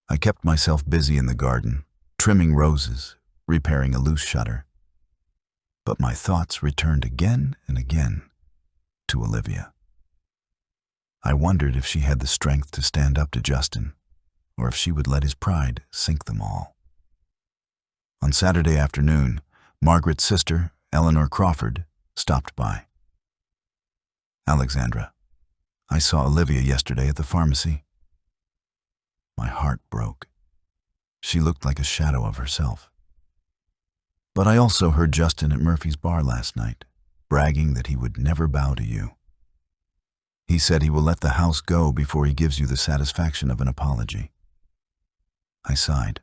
I kept myself busy in the garden, trimming roses, repairing a loose shutter. But my thoughts returned again and again to Olivia. I wondered if she had the strength to stand up to Justin, or if she would let his pride sink them all. On Saturday afternoon, Margaret's sister, Eleanor Crawford, stopped by. Alexandra, I saw Olivia yesterday at the pharmacy. My heart broke. She looked like a shadow of herself. But I also heard Justin at Murphy's bar last night, bragging that he would never bow to you. He said he will let the house go before he gives you the satisfaction of an apology. I sighed.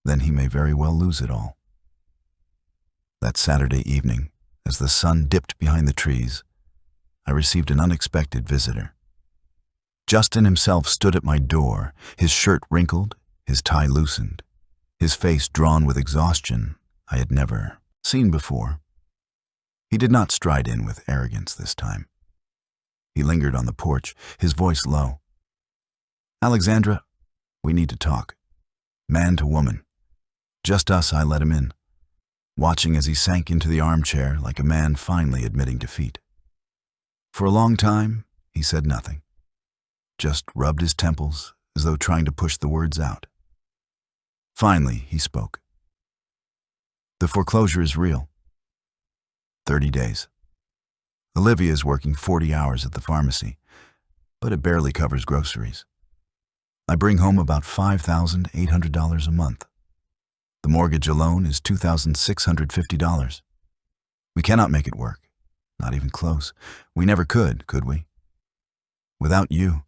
Then he may very well lose it all. That Saturday evening, as the sun dipped behind the trees, I received an unexpected visitor. Justin himself stood at my door, his shirt wrinkled, his tie loosened, his face drawn with exhaustion I had never seen before. He did not stride in with arrogance this time. He lingered on the porch, his voice low. "Alexandra, we need to talk. Man to woman. Just us." I let him in, watching as he sank into the armchair like a man finally admitting defeat. For a long time, he said nothing, just rubbed his temples as though trying to push the words out. Finally, he spoke. "The foreclosure is real. 30 days. Olivia is working 40 hours at the pharmacy, but it barely covers groceries. I bring home about $5,800 a month. The mortgage alone is $2,650. We cannot make it work, not even close. We never could we? Without you."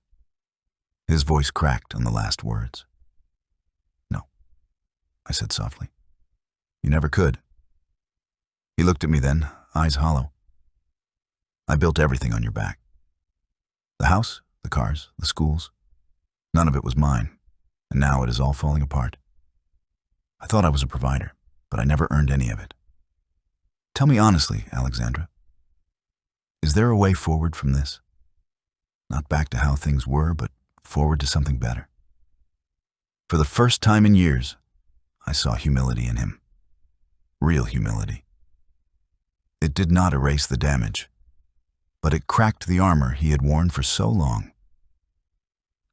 His voice cracked on the last words. "No," I said softly. "You never could." He looked at me then, eyes hollow. "I built everything on your back. The house, the cars, the schools. None of it was mine, and now it is all falling apart. I thought I was a provider, but I never earned any of it. Tell me honestly, Alexandra, is there a way forward from this? Not back to how things were, but forward to something better?" For the first time in years, I saw humility in him. Real humility. It did not erase the damage, but it cracked the armor he had worn for so long.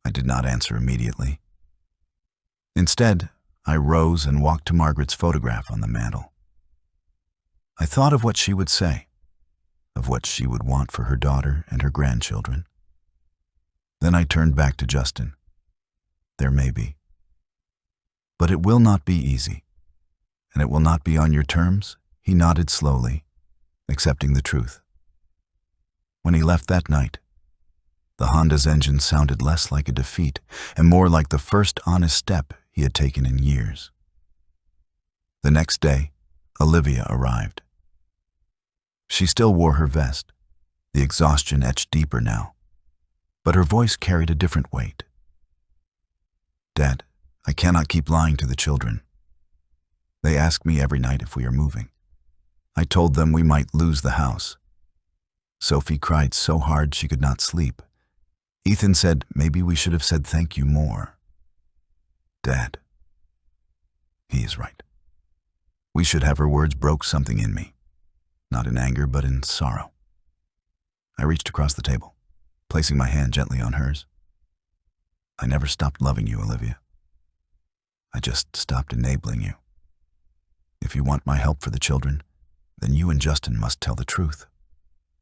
I did not answer immediately. Instead, I rose and walked to Margaret's photograph on the mantel. I thought of what she would say, of what she would want for her daughter and her grandchildren. Then I turned back to Justin. There may be. But it will not be easy, and it will not be on your terms. He nodded slowly, accepting the truth. When he left that night, the Honda's engine sounded less like a defeat and more like the first honest step he had taken in years. The next day, Olivia arrived. She still wore her vest, the exhaustion etched deeper now, but her voice carried a different weight. "Dad, I cannot keep lying to the children. They ask me every night if we are moving. I told them we might lose the house. Sophie cried so hard she could not sleep. Ethan said maybe we should have said thank you more. Dad, he is right. We should have." Her words broke something in me, not in anger, but in sorrow. I reached across the table, placing my hand gently on hers. "I never stopped loving you, Olivia. I just stopped enabling you. If you want my help for the children, then you and Justin must tell the truth.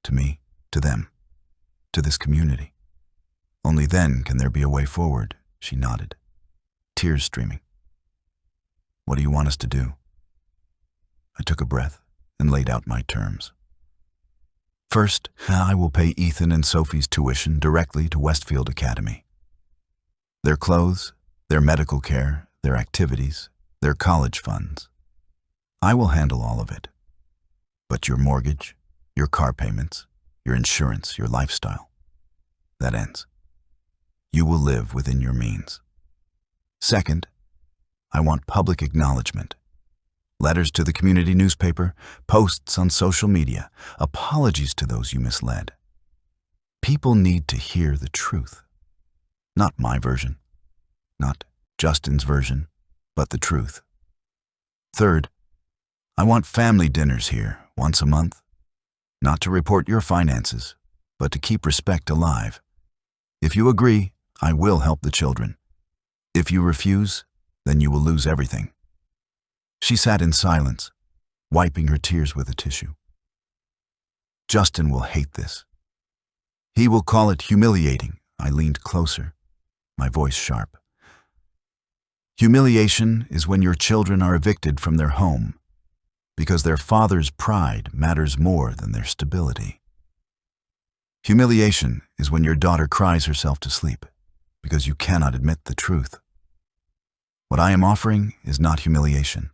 To me, to them, to this community. Only then can there be a way forward." She nodded, tears streaming. "What do you want us to do?" I took a breath and laid out my terms. "First, I will pay Ethan and Sophie's tuition directly to Westfield Academy. Their clothes, their medical care, their activities, their college funds. I will handle all of it. But your mortgage, your car payments, your insurance, your lifestyle, that ends. You will live within your means. Second, I want public acknowledgement. Letters to the community newspaper, posts on social media, apologies to those you misled. People need to hear the truth. Not my version, not Justin's version, but the truth. Third, I want family dinners here once a month, not to report your finances, but to keep respect alive. If you agree, I will help the children. If you refuse, then you will lose everything." She sat in silence, wiping her tears with a tissue. "Justin will hate this. He will call it humiliating." I leaned closer, my voice sharp. Humiliation is when your children are evicted from their home because their father's pride matters more than their stability. Humiliation is when your daughter cries herself to sleep because you cannot admit the truth. What I am offering is not humiliation.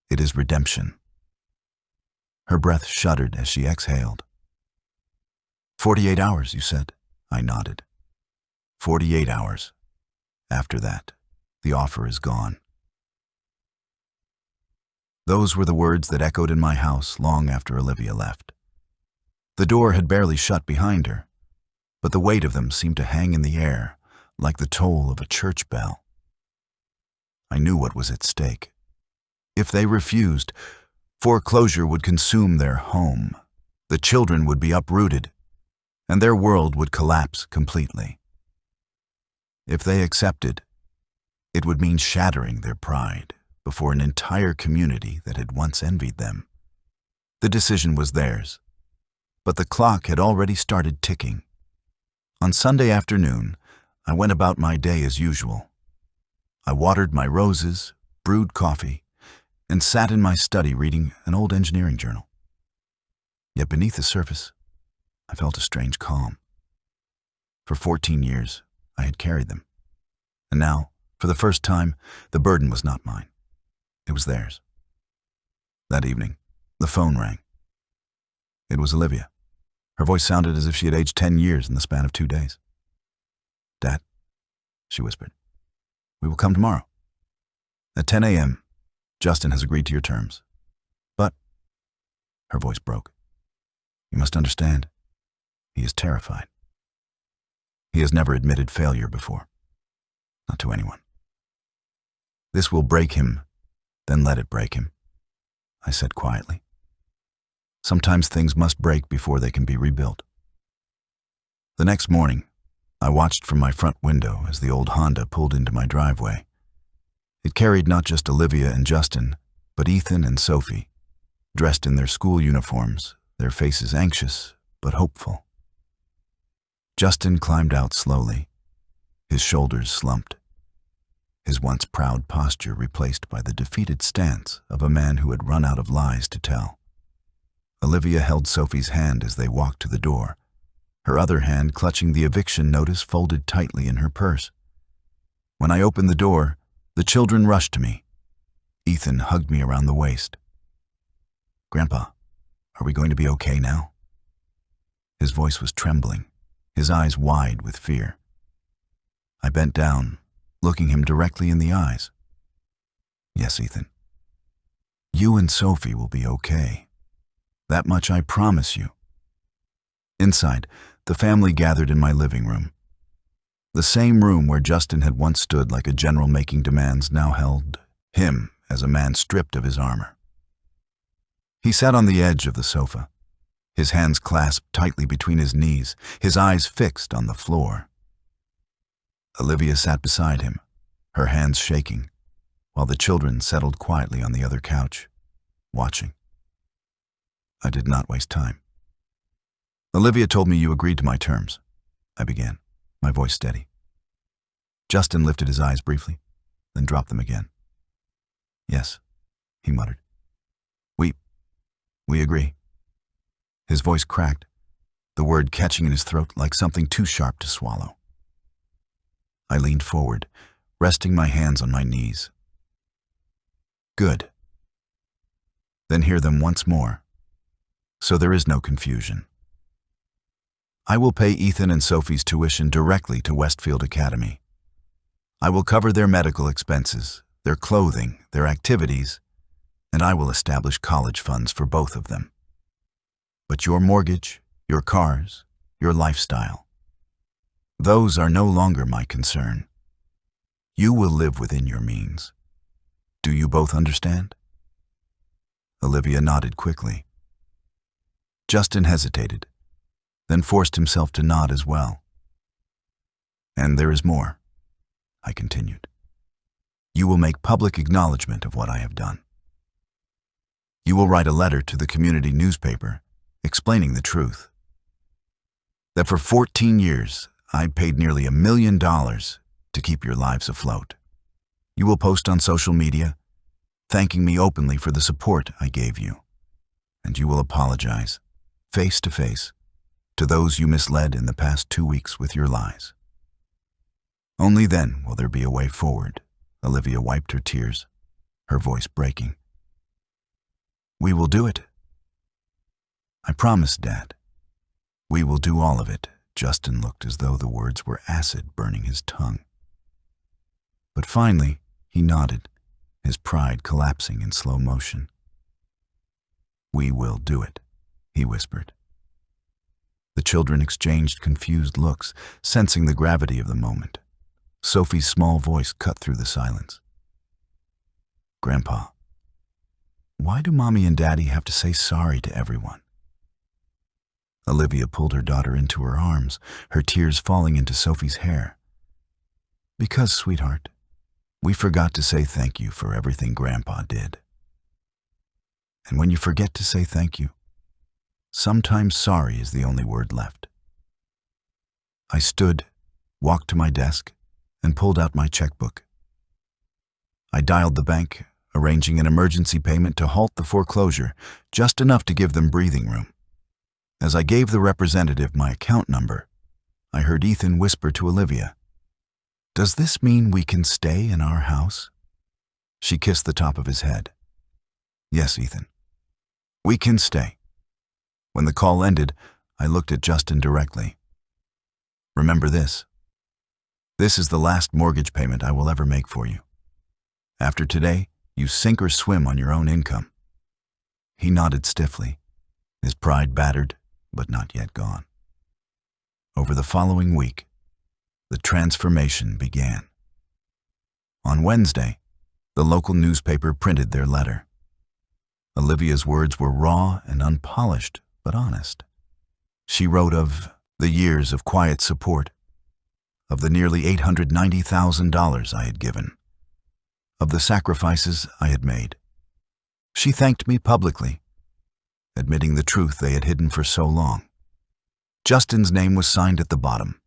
It is redemption. Her breath shuddered as she exhaled. 48 hours, you said. I nodded. 48 hours. After that, the offer is gone. Those were the words that echoed in my house long after Olivia left. The door had barely shut behind her, but the weight of them seemed to hang in the air like the toll of a church bell. I knew what was at stake. If they refused, foreclosure would consume their home, the children would be uprooted, and their world would collapse completely. If they accepted, it would mean shattering their pride before an entire community that had once envied them. The decision was theirs, but the clock had already started ticking. On Sunday afternoon, I went about my day as usual. I watered my roses, brewed coffee, and sat in my study reading an old engineering journal. Yet beneath the surface, I felt a strange calm. For 14 years, I had carried them. And now, for the first time, the burden was not mine. It was theirs. That evening, the phone rang. It was Olivia. Her voice sounded as if she had aged 10 years in the span of 2 days. "Dad," she whispered, "we will come tomorrow. At 10 a.m., Justin has agreed to your terms. But," her voice broke, "you must understand, he is terrified. He has never admitted failure before. Not to anyone. This will break him, then let it break him," I said quietly. Sometimes things must break before they can be rebuilt. The next morning, I watched from my front window as the old Honda pulled into my driveway. It carried not just Olivia and Justin, but Ethan and Sophie, dressed in their school uniforms, their faces anxious but hopeful. Justin climbed out slowly, his shoulders slumped, his once proud posture replaced by the defeated stance of a man who had run out of lies to tell. Olivia held Sophie's hand as they walked to the door, her other hand clutching the eviction notice folded tightly in her purse. When I opened the door, the children rushed to me. Ethan hugged me around the waist. "Grandpa, are we going to be okay now?" His voice was trembling, his eyes wide with fear. I bent down, looking him directly in the eyes. "Yes, Ethan. You and Sophie will be okay. That much I promise you." Inside, the family gathered in my living room. The same room where Justin had once stood like a general making demands now held him as a man stripped of his armor. He sat on the edge of the sofa, his hands clasped tightly between his knees, his eyes fixed on the floor. Olivia sat beside him, her hands shaking, while the children settled quietly on the other couch, watching. I did not waste time. "Olivia told me you agreed to my terms," I began, my voice steady. Justin lifted his eyes briefly, then dropped them again. "Yes," he muttered. We agree." His voice cracked, the word catching in his throat like something too sharp to swallow. I leaned forward, resting my hands on my knees. "Good." Then hear them once more, so there is no confusion. I will pay Ethan and Sophie's tuition directly to Westfield Academy. I will cover their medical expenses, their clothing, their activities, and I will establish college funds for both of them. But your mortgage, your cars, your lifestyle, those are no longer my concern. You will live within your means. Do you both understand? Olivia nodded quickly. Justin hesitated, then forced himself to nod as well. "And there is more," I continued. "You will make public acknowledgement of what I have done. You will write a letter to the community newspaper explaining the truth. That for 14 years, I paid nearly $1 million to keep your lives afloat. You will post on social media, thanking me openly for the support I gave you. And you will apologize, face to face, to those you misled in the past 2 weeks with your lies. Only then will there be a way forward. Olivia wiped her tears, her voice breaking. We will do it. I promise, Dad. We will do all of it. Justin looked as though the words were acid burning his tongue. But finally, he nodded, his pride collapsing in slow motion. We will do it, he whispered. The children exchanged confused looks, sensing the gravity of the moment. Sophie's small voice cut through the silence. Grandpa, why do Mommy and Daddy have to say sorry to everyone? Olivia pulled her daughter into her arms, her tears falling into Sophie's hair. Because, sweetheart, we forgot to say thank you for everything Grandpa did. And when you forget to say thank you, sometimes sorry is the only word left. I stood, walked to my desk, and pulled out my checkbook. I dialed the bank, arranging an emergency payment to halt the foreclosure, just enough to give them breathing room. As I gave the representative my account number, I heard Ethan whisper to Olivia, "Does this mean we can stay in our house?" She kissed the top of his head. "Yes, Ethan. We can stay." When the call ended, I looked at Justin directly. "Remember this. This is the last mortgage payment I will ever make for you. After today, you sink or swim on your own income." He nodded stiffly, his pride battered, but not yet gone. Over the following week, the transformation began. On Wednesday, the local newspaper printed their letter. Olivia's words were raw and unpolished, but honest. She wrote of the years of quiet support, of the nearly $890,000 I had given, of the sacrifices I had made. She thanked me publicly, admitting the truth they had hidden for so long. Justin's name was signed at the bottom,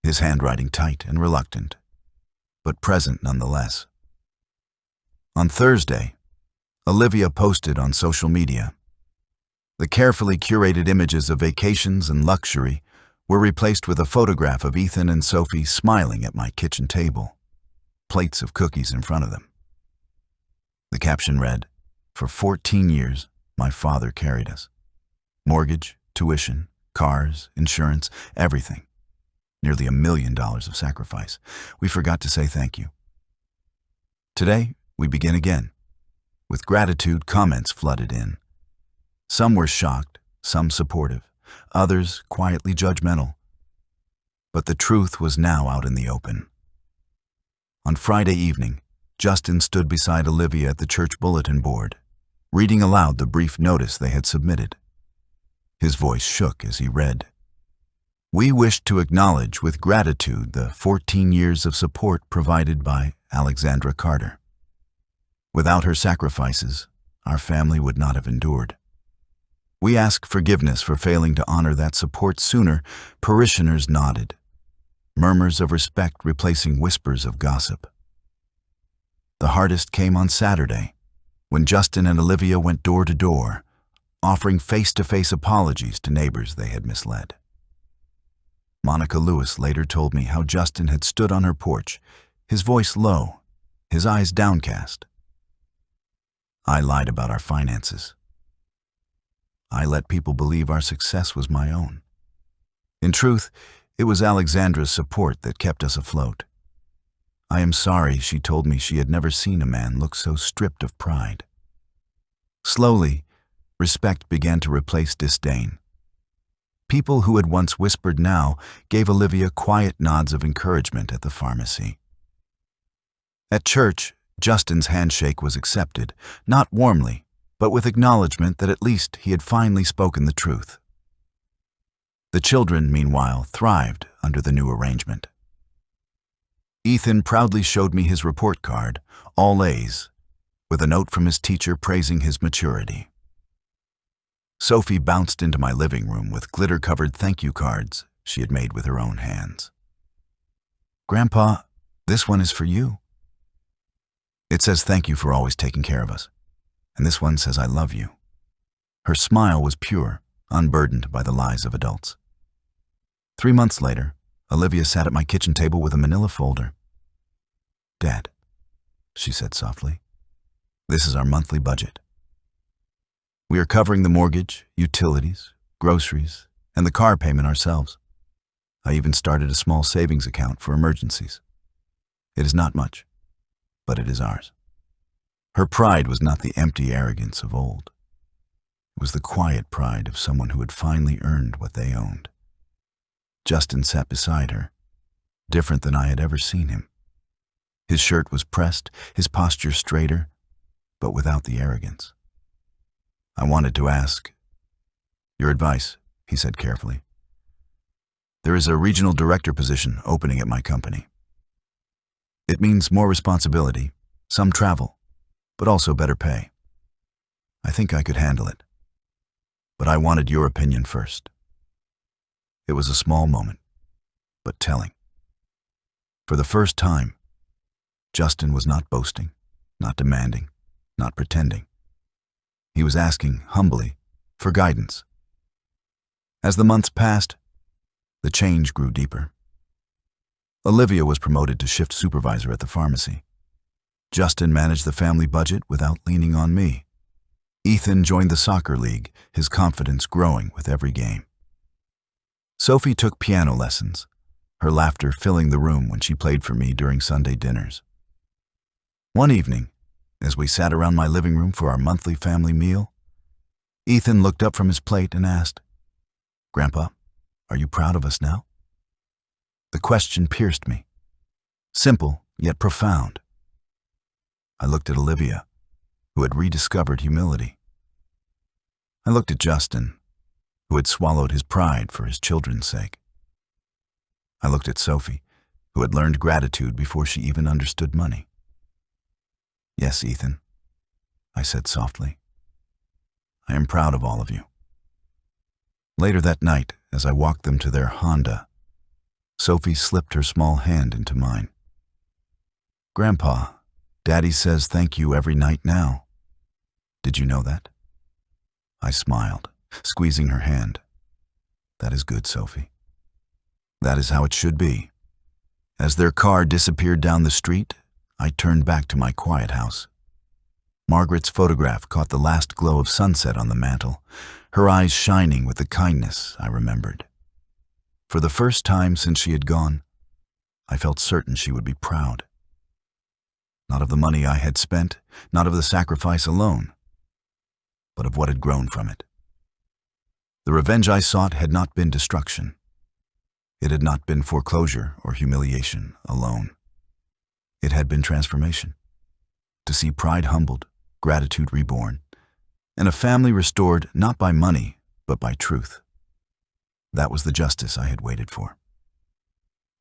his handwriting tight and reluctant, but present nonetheless. On Thursday, Olivia posted on social media. The carefully curated images of vacations and luxury were replaced with a photograph of Ethan and Sophie smiling at my kitchen table, plates of cookies in front of them. The caption read, "For 14 years, my father carried us. Mortgage, tuition, cars, insurance, everything. Nearly $1 million of sacrifice. We forgot to say thank you." Today, we begin again. With gratitude, comments flooded in. Some were shocked, some supportive, others quietly judgmental. But the truth was now out in the open. On Friday evening, Justin stood beside Olivia at the church bulletin board, reading aloud the brief notice they had submitted. His voice shook as he read, "We wish to acknowledge with gratitude the 14 years of support provided by Alexandra Carter. Without her sacrifices, our family would not have endured. We ask forgiveness for failing to honor that support sooner." Parishioners nodded, murmurs of respect replacing whispers of gossip. The hardest came on Saturday, when Justin and Olivia went door to door, offering face-to-face apologies to neighbors they had misled. Monica Lewis later told me how Justin had stood on her porch, his voice low, his eyes downcast. "I lied about our finances. I let people believe our success was my own. In truth, it was Alexandra's support that kept us afloat. I am sorry," she told me she had never seen a man look so stripped of pride. Slowly, respect began to replace disdain. People who had once whispered now gave Olivia quiet nods of encouragement at the pharmacy. At church, Justin's handshake was accepted, not warmly, but with acknowledgement that at least he had finally spoken the truth. The children, meanwhile, thrived under the new arrangement. Ethan proudly showed me his report card, all A's, with a note from his teacher praising his maturity. Sophie bounced into my living room with glitter-covered thank you cards she had made with her own hands. "Grandpa, this one is for you." It says thank you for always taking care of us. And this one says I love you. Her smile was pure, unburdened by the lies of adults. 3 months later, Olivia sat at my kitchen table with a manila folder. "Dad," she said softly, "this is our monthly budget. We are covering the mortgage, utilities, groceries, and the car payment ourselves. I even started a small savings account for emergencies. It is not much, but it is ours." Her pride was not the empty arrogance of old. It was the quiet pride of someone who had finally earned what they owned. Justin sat beside her, different than I had ever seen him. His shirt was pressed, his posture straighter, but without the arrogance. I wanted to ask, "Your advice," he said carefully. "There is a regional director position opening at my company. It means more responsibility, some travel, but also better pay. I think I could handle it. But I wanted your opinion first." It was a small moment, but telling. For the first time, Justin was not boasting, not demanding, not pretending. He was asking, humbly, for guidance. As the months passed, the change grew deeper. Olivia was promoted to shift supervisor at the pharmacy. Justin managed the family budget without leaning on me. Ethan joined the soccer league, his confidence growing with every game. Sophie took piano lessons, her laughter filling the room when she played for me during Sunday dinners. One evening, as we sat around my living room for our monthly family meal, Ethan looked up from his plate and asked, "Grandpa, are you proud of us now?" The question pierced me. Simple, yet profound. I looked at Olivia, who had rediscovered humility. I looked at Justin, who had swallowed his pride for his children's sake. I looked at Sophie, who had learned gratitude before she even understood money. "Yes, Ethan," I said softly. "I am proud of all of you." Later that night, as I walked them to their Honda, Sophie slipped her small hand into mine. "Grandpa, Daddy says thank you every night now. Did you know that?" I smiled, squeezing her hand. "That is good, Sophie. That is how it should be." As their car disappeared down the street, I turned back to my quiet house. Margaret's photograph caught the last glow of sunset on the mantel, her eyes shining with the kindness I remembered. For the first time since she had gone, I felt certain she would be proud. Not of the money I had spent, not of the sacrifice alone, but of what had grown from it. The revenge I sought had not been destruction. It had not been foreclosure or humiliation alone. It had been transformation. To see pride humbled, gratitude reborn, and a family restored not by money, but by truth. That was the justice I had waited for.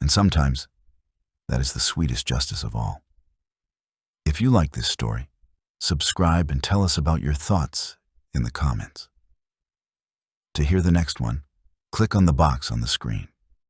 And sometimes, that is the sweetest justice of all. If you like this story, subscribe and tell us about your thoughts in the comments. To hear the next one, click on the box on the screen.